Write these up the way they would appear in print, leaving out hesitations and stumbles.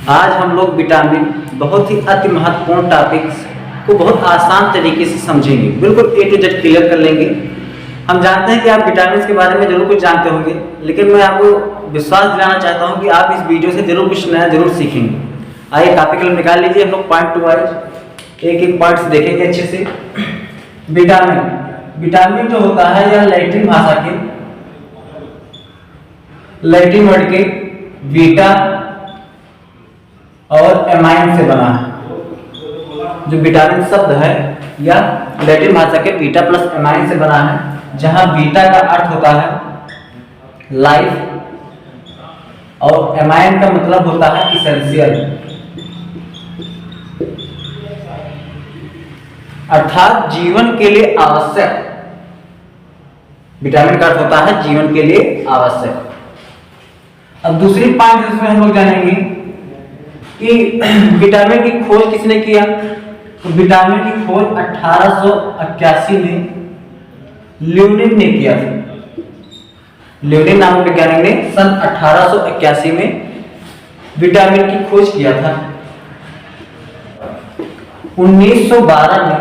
आज हम लोग विटामिन बहुत ही अति महत्वपूर्ण टॉपिक्स को बहुत आसान तरीके से समझेंगे, बिल्कुल ए टू जेड क्लियर कर लेंगे। हम जानते हैं कि आप विटामिन के बारे में जरूर कुछ जानते होंगे, लेकिन मैं आपको विश्वास दिलाना चाहता हूं कि आप इस वीडियो से जरूर कुछ नया जरूर सीखेंगे। आइए कॉपी कलम निकाल लीजिए, हम लोग पॉइंट टू वाइज एक एक पॉइंट से देखेंगे अच्छे से। विटामिन जो होता है यह लैटिन भाषा के लैटिन वर्ड के बीटा और एमाइन से बना है। जो विटामिन शब्द है यह लैटिन भाषा के बीटा प्लस एमाइन से बना है, जहां बीटा का अर्थ होता है लाइफ और एमाइन का मतलब होता है इसेंशियल, अर्थात जीवन के लिए आवश्यक। विटामिन का अर्थ होता है जीवन के लिए आवश्यक। अब दूसरी पॉइंट इसमें हम लोग जानेंगे कि विटामिन की खोज किसने किया। तो विटामिन की खोज 1881 में ल्यूनिन ने किया था। ल्यूनिन नामक वैज्ञानिक ने सन 1881 में विटामिन की खोज किया था। 1912 में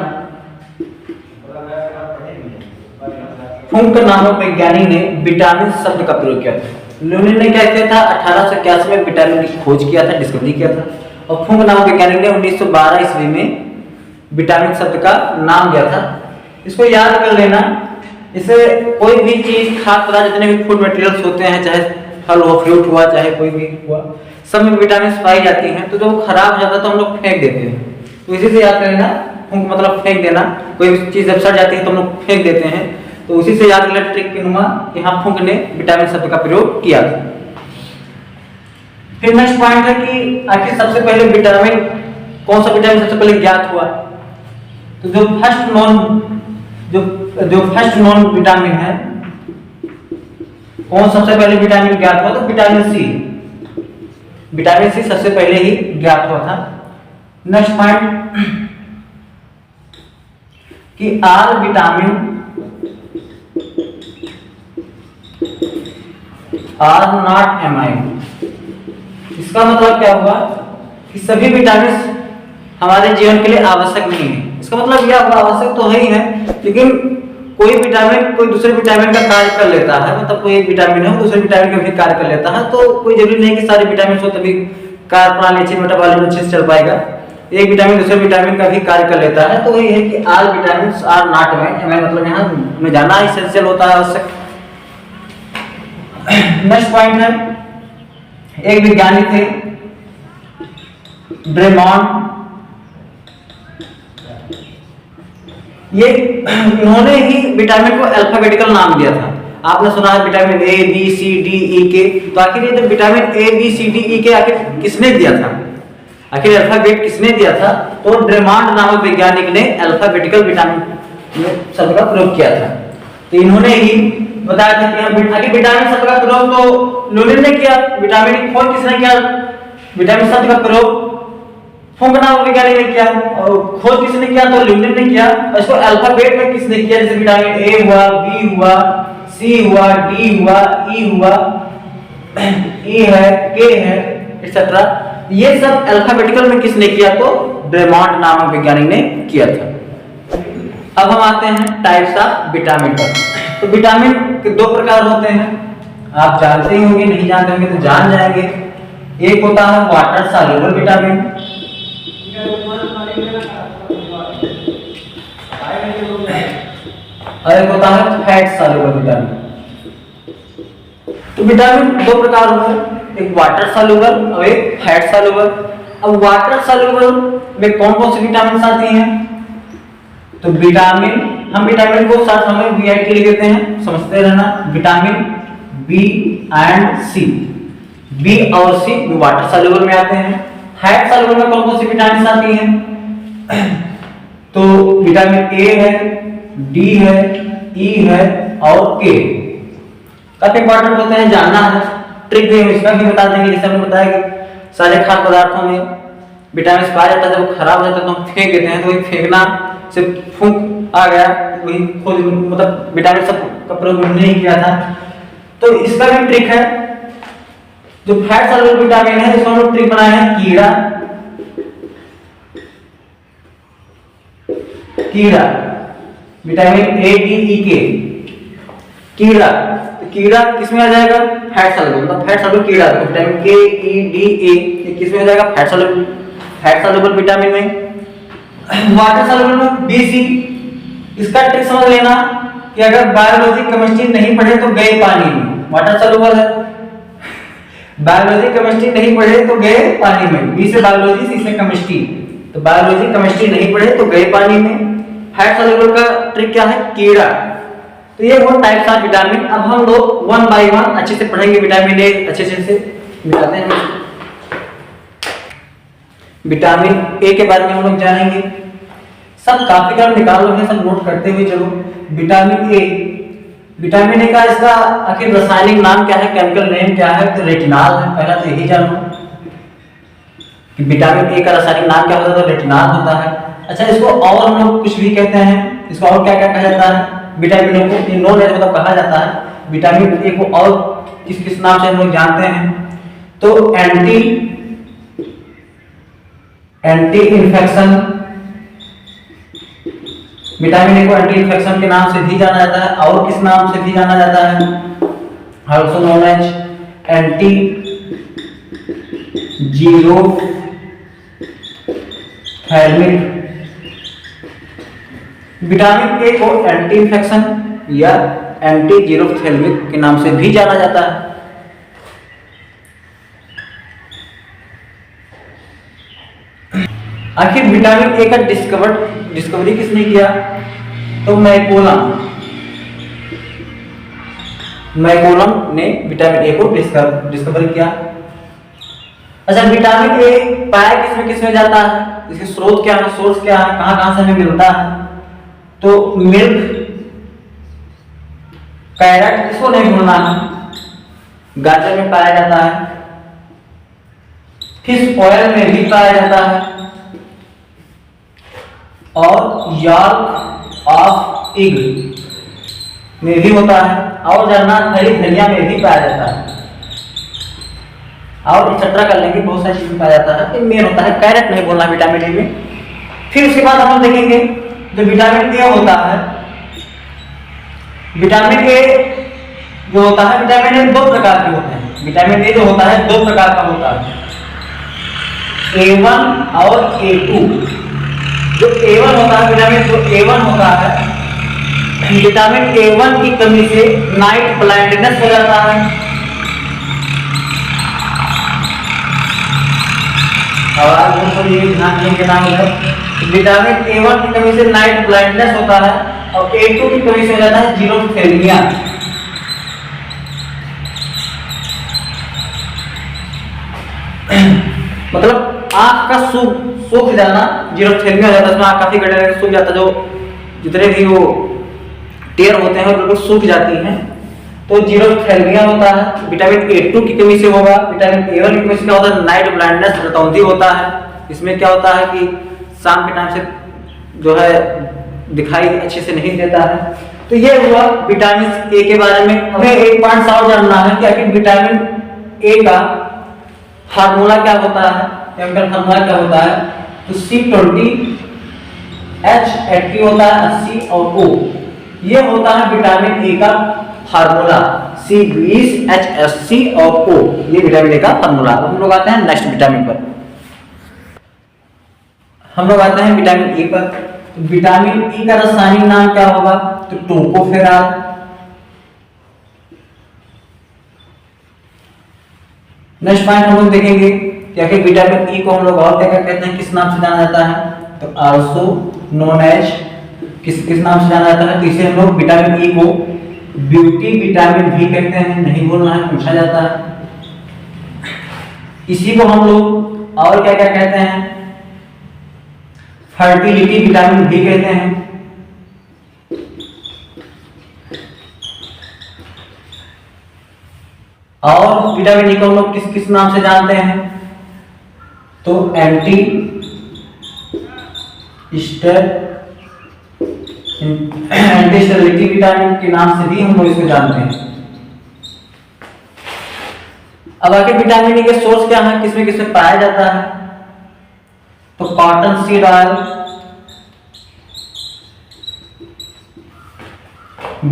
फुंक नामक वैज्ञानिक ने विटामिन शब्द का प्रयोग किया था। ल्यूनिन ने क्या किया था, 1881 में विटामिन की खोज किया था, डिस्कवरी किया था, और फुंक नामक वैज्ञानिक ने 1912 ईस्वी में विटामिन शब्द का नाम दिया था। इसको याद कर लेना। इसे कोई भी चीज, खास पदार्थ, जितने भी फूड मटेरियल्स होते हैं, चाहे फल हो, फ्रूट हुआ, चाहे कोई भी हुआ, सब में विटामिन पाई जाती हैं। तो जब खराब हो जाता है तो हम लोग फेंक देते हैं। तो इसी से याद कर लेना, फुंक मतलब फेंक देना। कोई भी चीज जब सड़ जाती है तो हम लोग फेंक देते हैं। तो उसी से याद कर ट्रिक के नुमा कि हाँ, फुंक ने विटामिन शब्द का प्रयोग किया था। फिर नेक्स्ट पॉइंट है कि आखिर सबसे पहले विटामिन, कौन सा विटामिन सबसे पहले ज्ञात हुआ। तो जो फर्स्ट नॉन विटामिन है, कौन सबसे पहले विटामिन ज्ञात हुआ, तो विटामिन सी। विटामिन सी सबसे पहले ही ज्ञात हुआ था। नेक्स्ट पॉइंट कि आल विटामिन आर नॉट एमाइन। इसका मतलब क्या हुआ कि सभी विटामिन हमारे जीवन के लिए आवश्यक नहीं है। इसका मतलब यह हुआ आवश्यक तो है ही है, लेकिन कोई विटामिन कोई दूसरे विटामिन का कार्य कर लेता है। मतलब कोई एक विटामिन है दूसरे विटामिन का भी कार्य कर लेता है। तो कोई जरूरी नहीं कि सारे विटामिन हो तभी कार्य प्रणाली अच्छी, मेटाबॉलिज्म अच्छे से चल पाएगा। एक विटामिन दूसरे विटामिन का भी कार्य कर लेता है। तो वही है कि आल विटामिन आर नॉट एमाइन, मतलब यहाँ में जाना इसेंशियल होता है, आवश्यक। नेक्स्ट पॉइंट है, एक वैज्ञानिक थे ड्रेमॉन्ड। ये इन्होंने ही विटामिन को अल्फाबेटिकल नाम दिया था। आपने सुना है vitamin A B C D E K. तो आखिर ये जो vitamin A B C D E K आखिर किसने दिया था, आखिर अल्फाबेट किसने दिया था। तो ड्रेमॉन्ड नामक वैज्ञानिक ने अल्फाबेटिकल विटामिन शब्द का प्रयोग किया था। तो इन्होंने ही बताया था कि आखिर विटामिन शब्द का प्रयोग तो ल्यूनिन ने किया। विटामिन की खोज किसने किया, विटामिन शब्द का प्रयोग फुंक नामक वैज्ञानिक ने किया, और खोज किसने किया, तो ल्यूनिन ने किया। और इसको अल्फाबेट में किसने किया, जैसे विटामिन ए हुआ, बी हुआ, सी हुआ, डी हुआ, ई हुआ, ई है, के है, एक्सेट्रा। ये सब अल्फाबेटिकल में किसने किया, तो ड्रेमॉन्ड नामक वैज्ञानिक ने किया था। अब हम आते हैं टाइप्स ऑफ विटामिन पर। तो विटामिन के दो प्रकार होते हैं, आप जानते ही होंगे, नहीं जानते होंगे तो जान जाएंगे। एक होता है वाटर सॉल्युबल विटामिन, और एक होता है फैट सॉल्युबल विटामिन। तो विटामिन दो प्रकार होते हैं, एक वाटर सॉल्युबल और एक फैट सॉल्युबल। अब वाटर सॉल्युबल में कौन कौन से विटामिन आते हैं, तो विटामिन, हम विटामिन को साथ में VIT लिख देते हैं, समझते रहना। Vitamin B and C, B और सी वाटर सॉल्युबल में आते हैं। फैट सॉल्युबल में कौन कौन सी विटामिन आती हैं, तो विटामिन ए है, डी है, ई है और के। काफी इंपॉर्टेंट होते हैं, जानना है। ट्रिक भी इसका भी बता देंगे, जैसे हमने बताया कि सारे खाद्य पदार्थों में विटामिन पाया जाता है, जब वो खराब हो जाता है तो हम फेंक देते हैं। तो वही फेंकना से फूंक आ गया, वही खोज, मतलब विटामिन सब का प्रयोग नहीं किया था। तो इसका भी ट्रिक है जो फैट सॉल्युबल विटामिन है इसको हम लोग ट्रिक बनाए हैं कीड़ा, कीड़ा विटामिन ए डी ई के, कीड़ा, तो कीड़ा किसमें आ जाएगा? फैट सॉल्युबल, मतलब फैट सॉल्युबल कीड़ा, तो विटामिन के ई डी ए ये किसमें आ जाएगा? Fat soluble, fat soluble vitamin में। वाटर सॉल्युबल में बी सी, इसका ट्रिक समझ लेना कि अगर बायोलॉजी केमिस्ट्री नहीं पढ़े तो गए पानी में, वाटर सॉल्युबल है, बायोलॉजी केमिस्ट्री नहीं पढ़े तो गए पानी में, बी से बायोलॉजी, सी से केमिस्ट्री, तो बायोलॉजी केमिस्ट्री नहीं पढ़े तो गए पानी में। फैट सॉल्युबल का ट्रिक क्या है? कीड़ा। तो ये वो टाइप्स ऑफ विटामिन, अब हम लोग वन बाय वन अच्छे से पढ़ेंगे। विटामिन ए अच्छे से मिलाते हैं, विटामिन ए के बारे में हम लोग जानेंगे। सब कॉपी का निकाल लोगे, सब नोट करते हुए चलो। विटामिन ए, विटामिन ए का इसका आखिर रासायनिक नाम क्या है, केमिकल नेम क्या है? तो रेटिनॉल है। पहला तो यही जानो कि विटामिन ए का रासायनिक नाम क्या होता है, तो रेटिनॉल होता है। अच्छा, इसको और हम लोग कुछ भी कहते हैं, इसको और क्या क्या कहा जाता है? विटामिन ए को नो है मतलब कहा जाता है। विटामिन ए को और किस किस नाम से हम लोग जानते हैं? तो एंटी इन्फेक्शन, विटामिन ए को एंटी इन्फेक्शन के नाम से भी जाना जाता है, और किस नाम से भी जाना जाता है? Also known as anti xerophthalmic. Vitamin A को एंटी इन्फेक्शन या एंटी जीरोथैल्मिक के नाम से भी जाना जाता है। आखिर विटामिन ए का डिस्कवरी किसने किया? तो मैकोलम ने विटामिन ए को डिस्कवर किया। अच्छा, विटामिन ए पाया किसमें जाता है? इसके स्रोत क्या है, सोर्स क्या है, कहां से हमें मिलता है? तो मिल्क, कैरेट, इसको नहीं भूलना है, गाजर में पाया जाता है, फिश ऑयल में भी पाया जाता है, और यॉर्क ऑफ एग में भी होता है, और जानना हरी धनिया में भी पाया जाता है, और एक्सेट्रा कर लेंगे, बहुत सारी चीज में पाया जाता है। मेन होता है, कैरेट नहीं बोलना विटामिन ए में। फिर उसके बाद हम देखेंगे जो विटामिन ए होता है, विटामिन ए जो होता है, विटामिन ए दो प्रकार के होते हैं। विटामिन ए जो होता है दो प्रकार का होता है, A1 और A2। जो A1 होता है विटामिन, जो A1 होता है, विटामिन A1 की कमी से नाइट ब्लाइंडनेस हो जाता है। और आज ये ध्यान देने के नाम है, विटामिन A1 की कमी से नाइट ब्लाइंडनेस होता है, और A2 की कमी से हो जाता है जीरोथैल्मिया। मतलब आंख का सूख जाना, जीरोथैल्मिया हो जाता है, उसमें आंख काफी गड्ढे सूख जाता है, जो जितने भी वो टेयर होते हैं वो बिल्कुल सूख जाती हैं, तो जीरोथैल्मिया होता है। विटामिन A2 की कमी से होगा। विटामिन A1 की कमी से क्या होता है? नाइट ब्लाइंडनेस, रतौंधी होता है। इसमें क्या होता है कि शाम के टाइम से जो है दिखाई अच्छे से नहीं देता है। तो ये हुआ विटामिन ए के बारे में। हमें एक पॉइंट और जानना है कि आखिर विटामिन ए का फार्मूला क्या होता है, केमिकल फार्मूला क्या होता है? तो C20 H80 होता है, 80 और O, ये होता है विटामिन ए का फार्मूला। C20 H80 और O, ये विटामिन ए का फार्मूला। हम लोग आते हैं नेक्स्ट विटामिन पर, हम लोग आते हैं विटामिन ई पर। तो विटामिन ई का रासायनिक नाम क्या होगा? तो टोकोफेरॉल। नेक्स्ट पॉइंट हम लोग देखेंगे कि आखिर विटामिन ई को हम लोग और क्या कहते हैं, किस नाम से जाना जाता है? तो आल्सो नोन एज, किस नाम से जाना जाता है? तो इसे हम लोग विटामिन ई को ब्यूटी विटामिन भी कहते हैं, नहीं बोलना है, पूछा जाता है। इसी को हम लोग और क्या क्या कहते हैं? फर्टिलिटी विटामिन भी कहते हैं। और विटामिन ई को हम लोग किस किस नाम से जानते हैं? तो एंटी स्टेरिलिटी विटामिन के नाम से भी हम लोग इसको जानते हैं। अब आखिर विटामिन ई के सोर्स क्या है, किसमें किसमें पाया जाता है? तो cotton seed oil,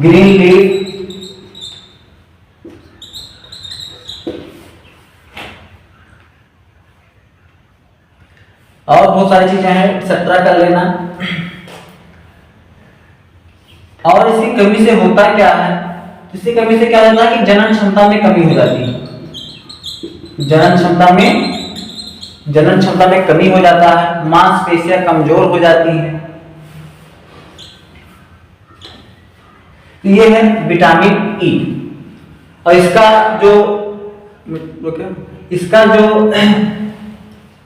green leaf, और बहुत सारी चीजें हैं, एक्सेट्रा कर लेना। और इसकी कमी से होता क्या है? इसकी कमी से क्या होता है कि जनन क्षमता में कमी हो जाती है। जनन क्षमता में कमी हो जाता है, मांसपेशियां कमजोर हो जाती हैं। ये है विटामिन ई। और इसका जो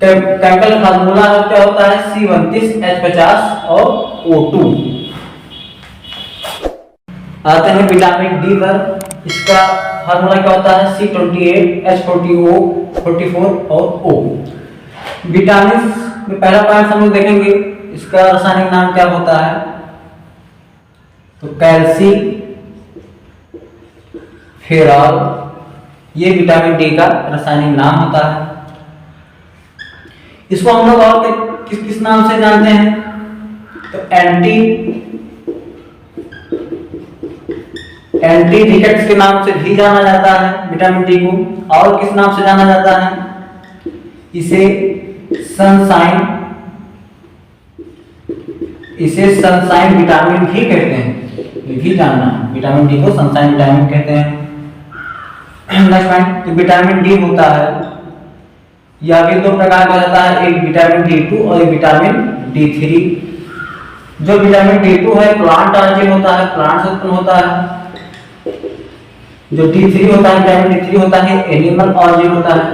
केमिकल फार्मूला क्या होता है? C32H50 और O2। आते हैं विटामिन डी पर। इसका फार्मूला क्या होता है? C28H40O44 और O। विटामिन में पहला पॉइंट हम लोग देखेंगे, इसका रासायनिक नाम क्या होता है? तो कैल्सी फेरॉल, ये विटामिन डी का रासायनिक नाम होता है। इसको हम लोग और किस किस नाम से जानते हैं? तो एंटी रिकेट्स के नाम से भी जाना जाता है विटामिन डी को। और किस नाम से जाना जाता है? इसे सनशाइन विटामिन भी कहते हैं। ये भी जानना है, विटामिन डी को सनशाइन विटामिन कहते हैं। नेक्स्ट पॉइंट, विटामिन डी होता है, यह भी दो प्रकार का होता है, एक विटामिन D2 और एक विटामिन D3। जो विटामिन D2 है प्लांट ऑरिजिन होता है, प्लांट से उत्पन्न होता है। जो D3 होता है, विटामिन D3 होता है, एनिमल ऑरिजिन होता है।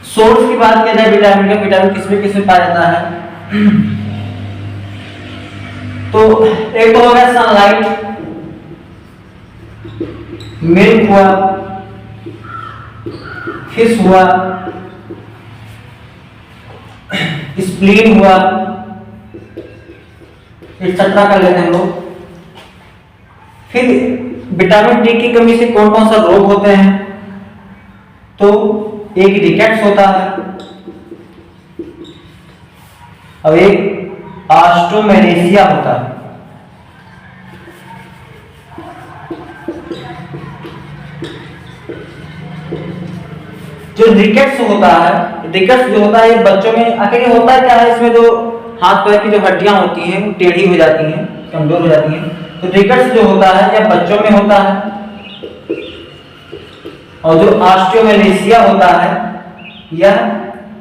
सोर्स की बात किया जाए विटामिन का, विटामिन किसमें किसमें पाया जाता है? तो एक तो हो गया सनलाइट, मिल्क हुआ, फिश हुआ, स्प्लीन हुआ, एक्सेट्रा कर लेते हैं हम लोग। फिर विटामिन डी की कमी से कौन कौन सा रोग होते हैं? तो एक रिकेट्स होता है और एक ऑस्टियोमेलेसिया होता है। जो रिकेट्स होता है, रिकेट्स जो होता है बच्चों में आखिर होता है क्या है? इसमें जो हाथ पैर की जो हड्डियां होती हैं वो टेढ़ी हो जाती हैं, कमजोर हो जाती हैं। तो रिकेट्स जो होता है यह बच्चों में होता है। और जो ऑस्टियोमेलेसिया होता है यह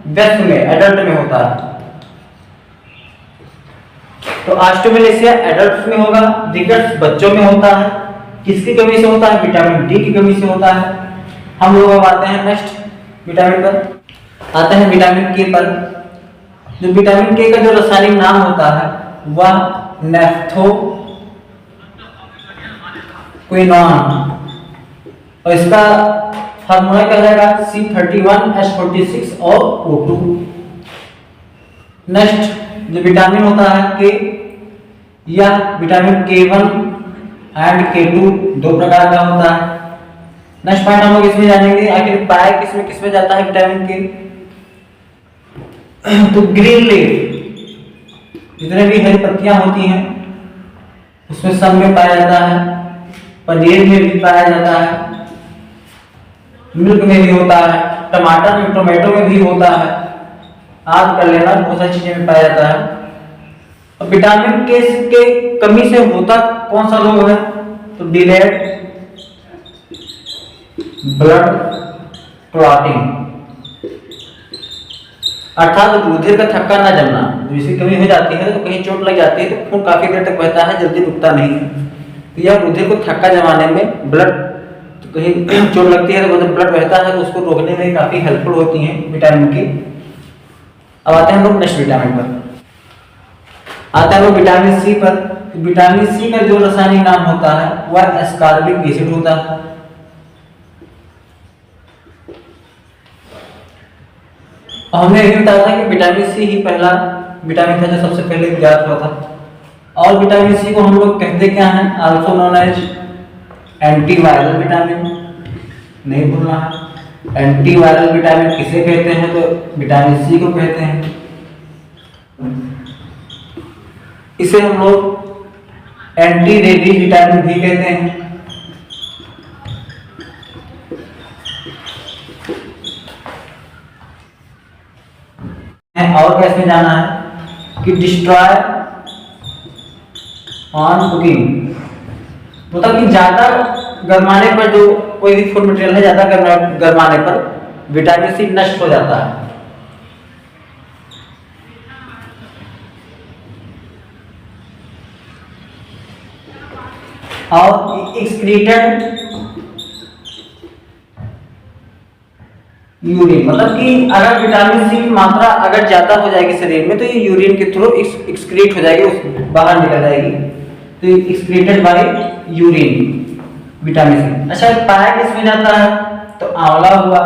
वयस्क में, एडल्ट में होता है। तो ऑस्टियोमेलेसिया एडल्ट में होगा, रिकेट्स बच्चों में होता है। किसकी कमी से होता है? विटामिन डी की कमी से होता है। हम लोग अब आते हैं नेक्स्ट विटामिन पर, आते हैं विटामिन के पर। जो विटामिन के का जो रासायनिक नाम होता है वह नेफ्थोक्विनोन, और इसका फार्मूला क्या रहेगा? C31H46 और O2। नेक्स्ट जो विटामिन होता है के, यह विटामिन K1 एंड K2 दो प्रकार का होता है। नेक्स्ट पॉइंट हम लोग इसमें जानेंगे आखिर पाया किसमें किसमें जाता है विटामिन के। तो ग्रीन लीफ, जितने भी हरी पत्तियां होती हैं उसमें सब में पाया जाता है। पनीर में भी पाया जाता है, मिल्क में भी होता है, टमाटर में, टोमेटो में भी होता है। याद कर लेना, बहुत सारी चीजें में पाया जाता है। और विटामिन के कमी से होता कौन सा रोग है? तो डिलेड ब्लड क्लॉटिंग, अर्थात रुधिर का थक्का न जमना। इसकी कमी हो जाती है तो कहीं चोट लग जाती है तो खून काफी देर तक बहता है, जल्दी रुकता नहीं है। तो यह रुधिर को थक्का जमाने में, ब्लड तो कहीं चोट लगती है तो ब्लड बहता है तो उसको रोकने में काफी हेल्पफुल होती हैं विटामिन की। अब आते हैं हम लोग नेक्स्ट विटामिन पर, आते हैं लोग विटामिन सी पर। विटामिन सी का जो रासायनिक नाम होता है वह एस्कॉर्बिक एसिड होता है। और हमने ये बताया था कि विटामिन सी ही पहला विटामिन था जो सबसे पहले ज्ञात हुआ था। और विटामिन सी को हम लोग कहते क्या हैं? Also known as antiviral vitamin नहीं भूलना है। एंटीवायरल विटामिन किसे कहते हैं? तो विटामिन सी को कहते हैं। इसे हम लोग एंटी रेबीज विटामिन भी कहते हैं। और क्या इसमें जाना है कि डिस्ट्रॉय ऑन कुकिंग, मतलब कि ज्यादा गरमाने पर जो कोई भी फूड मटेरियल है, ज्यादा गरमाने पर विटामिन सी नष्ट हो जाता है। और एक्सक्रीटेड यूरिन, मतलब कि अगर विटामिन सी की मात्रा अगर ज्यादा हो जाएगी शरीर में तो ये यूरिन के थ्रू एक्सक्रीट हो जाएगी, बाहर निकल जाएगी। तो excreted by urine vitamin C. अच्छा, पाया किसमें जाता है? तो आंवला हुआ,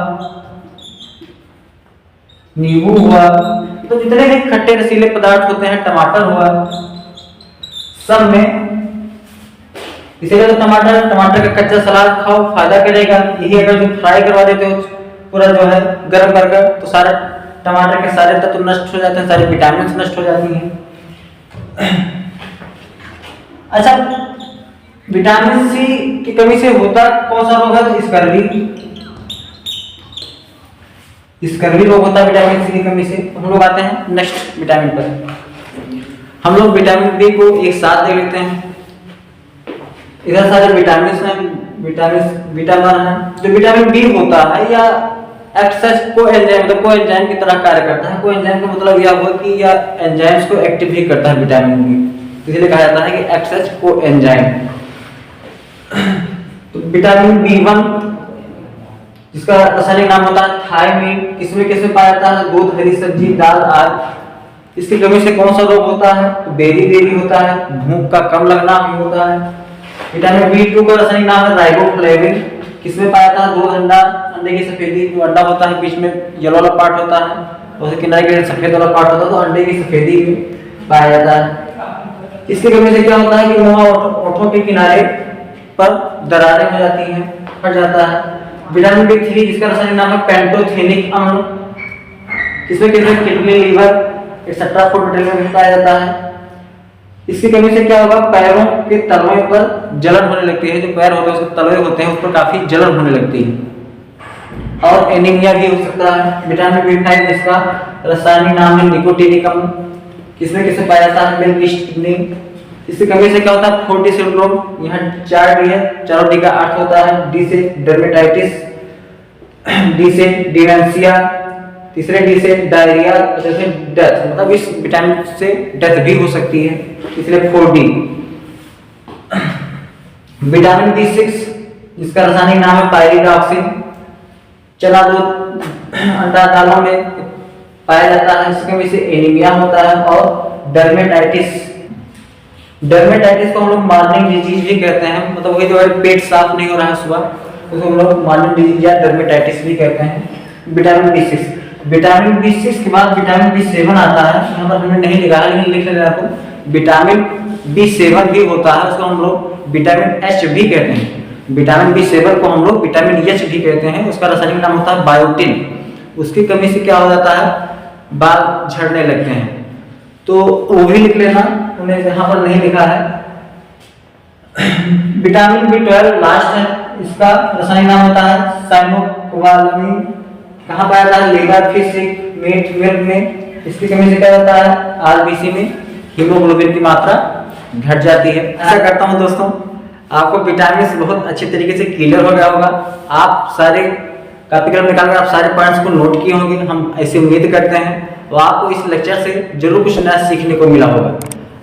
नींबू हुआ, तो जितने भी खट्टे रसीले पदार्थ होते हैं, टमाटर हुआ, सब में। इसीलिए तो टमाटर का कच्चा सलाद खाओ, फायदा करेगा। यही अगर जो फ्राई करवा देते हो पूरा जो है गर्म कर तो सारे टमाटर के सारे तत्व नष्ट हो जाते हैं, सारी विटामिन नष्ट हो जाती हैं। अच्छा, विटामिन सी की कमी से होता कौन सा रोग है? तो स्कर्वी रोग होता है विटामिन सी की कमी से। हम लोग आते हैं नेक्स्ट विटामिन पर। हम लोग विटामिन बी को एक साथ देख लेते हैं। इधर सारे विटामिन हैं, विटामिन है। जो विटामिन बी होता है या एक्सेस को एंजाइम, मतलब को एंजाइम की तरह कार्य करता है। को एंजाइम का मतलब यह हुआ कि यह एंजाइम्स को एक्टिव भी करता है विटामिन बी, इसलिए कहा जाता है कि एक्सेस को एंजाइम। तो विटामिन बी1 जिसका रासायनिक नाम होता है थायमीन, किसमें पाया जाता है? दूध, हरी सब्जी, दाल आदि। इसकी कमी से कौन सा रोग होता है? तो बेरी होता है, भूख का कम लगना भी होता है। विटामिन बी2 का रासायनिक नाम है राइबोफ्लेविन, किसमें पाया जाता है? दूध, अंडे की सफेदी, जो अंडा होता है बीच में येलो वाला पार्ट होता है, उसके किनारे के सफेद वाला पार्ट होता है, तो अंडे की सफेदी में पाया जाता है। इसकी कमी से क्या होता है कि ओठों के किनारे पर दरारें हो जाती हैं, फट जाता है। विटामिन बी3 जिसका रासायनिक नाम है पैंटोथेनिक अम्ल, किसमें kidney, liver etcetera food material में पाया जाता है। इसकी कमी से क्या होगा? पैरों के तलवे पर जलन होने लगती है। जो पैर होते हैं उसके तलवे होते हैं उस पर काफी जलन होने लगती है। और एनीमिया भी हो सकता है। विटामिन बी5 जिसका रासायनिक नाम है निकोटिनिकम, किसमें पाया जाता है? Milk kidney. इसकी कमी से क्या होता है? फोर्टी सिंड्रोम, यहाँ 4 डी है, चारों डी का अर्थ होता है। डी से डर्मेटाइटिस, डी से डिमेंशिया, तीसरे डी से डायरिया, चौथे डेथ, मतलब इस विटामिन से डेथ भी हो सकती है, इसलिए 4D। विटामिन B6 जिसका रासायनिक नाम है पायरिडॉक्सिन, चना, दूध, अंडा, दालों में पाया जाता है। इसकी वजह से एनीमिया होता है। और डर्मेटाइटिस को हम लोग मॉर्निंग डिजीज भी कहते हैं, मतलब वही जो है पेट साफ नहीं हो रहा है सुबह, उसको हम लोग मॉर्निंग डिजीज या डर्मेटाइटिस भी कहते हैं। विटामिन B6 के बाद विटामिन B7 आता है, यहाँ पर हमने नहीं लिखा है लेकिन लिख लेना आपको। विटामिन B7 भी होता है, उसको हम लोग विटामिन H भी कहते हैं। विटामिन B7 को हम लोग विटामिन H भी कहते हैं। उसका रासायनिक नाम होता है बायोटिन। उसकी कमी से क्या हो जाता है? बाल झड़ने लगते हैं, तो वो भी लिख लेना, उन्हें यहाँ पर नहीं लिखा है। विटामिन B12 लास्ट है, इसका रासायनिक नाम होता है साइनोकोबालामिन। कहाँ पाया जाता है? लीवर, फिश, मीट, मिल्क में। इसकी कमी से क्या होता है? आरबीसी में हीमोग्लोबिन की मात्रा घट जाती है। ऐसा करता हूँ दोस्तों, आपको विटामिन बहुत अच्छे तरीके से क्लियर हो गया होगा। आप सारे कॉपी कलम निकालकर आप सारे पॉइंट्स को नोट किए होंगे, हम ऐसी उम्मीद करते हैं। तो आपको इस लेक्चर से जरूर कुछ नया सीखने को मिला होगा।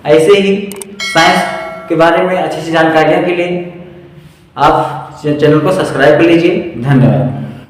ऐसे ही साइंस के बारे में अच्छी जानकारियाँ के लिए आप चैनल को सब्सक्राइब कर लीजिए। धन्यवाद।